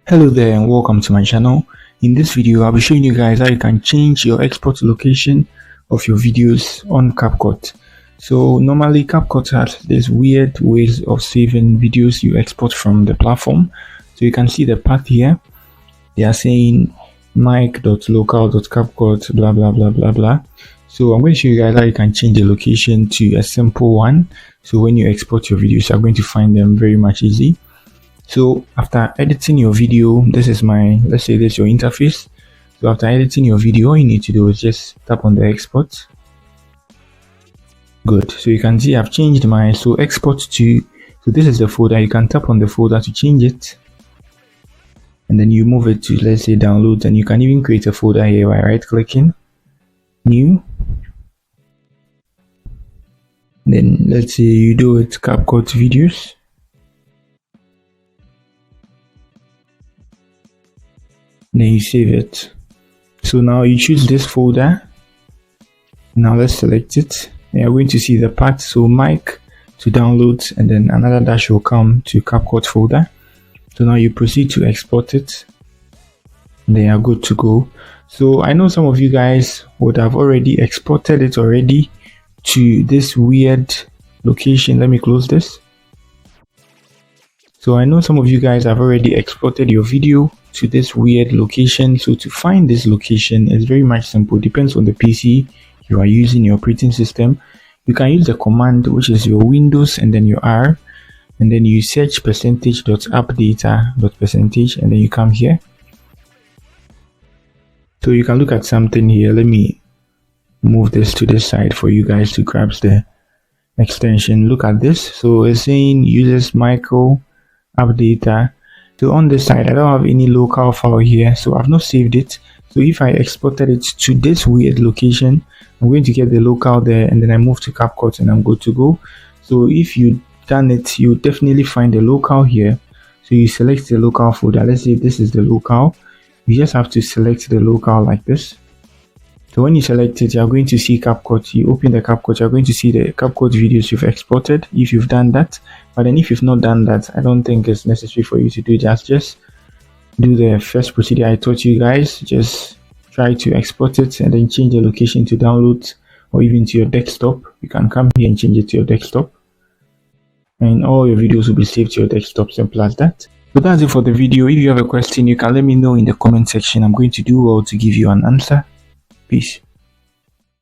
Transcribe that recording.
Hello there and welcome to my channel. In this video I'll be showing you guys how you can change your export location of your videos on CapCut. So normally CapCut has these weird ways of saving videos you export from the platform. So you can see the path here. They are saying mic.local.capcut blah blah blah blah blah. So I'm going to show you guys how you can change the location to a simple one. So when you export your videos you're going to find them very much easy. So after editing your video, let's say this is your interface. So after editing your video, all you need to do is just tap on the export. Good. So you can see I've changed my export to, so this is the folder. You can tap on the folder to change it. And then you move it to, let's say, downloads, and you can even create a folder here by right clicking, new. Then let's say you do it CapCut videos. Then you save it. So now you choose this folder. Now let's select it. You're going to see the path, so mic to downloads, and then another dash will come to CapCut folder. So now you proceed to export it. Then you're good to go. So I know some of you guys would have already exported it already to this weird location. Let me close this. So I know some of you guys have already exported your video to this weird location. So to find this location is very much simple. Depends on the PC you are using, your operating system. You can use the command, which is your Windows and then your R, and then you search %.appdata.percentage, and then you come here. So you can look at something here. Let me move this to this side for you guys to grasp the extension. Look at this. So it's saying uses Michael app data. So on this side I don't have any local file here, so I've not saved it. So if I exported it to this weird location, I'm going to get the local there, and then I move to CapCut and I'm good to go. So if you done it, you definitely find the local here. So you select the local folder. Let's say this is the local. You just have to select the local like this. So when you select it, you're going to see CapCut. You open the CapCut, you're going to see the CapCut videos you've exported if you've done that. But then if you've not done that, I don't think it's necessary for you to do that. Just do the first procedure I taught you guys. Just try to export it and then change the location to downloads or even to your desktop. You can come here and change it to your desktop, and all your videos will be saved to your desktop. Simple as that. So that's it for the video. If you have a question, you can let me know in the comment section. I'm going to do well to give you an answer. Peace.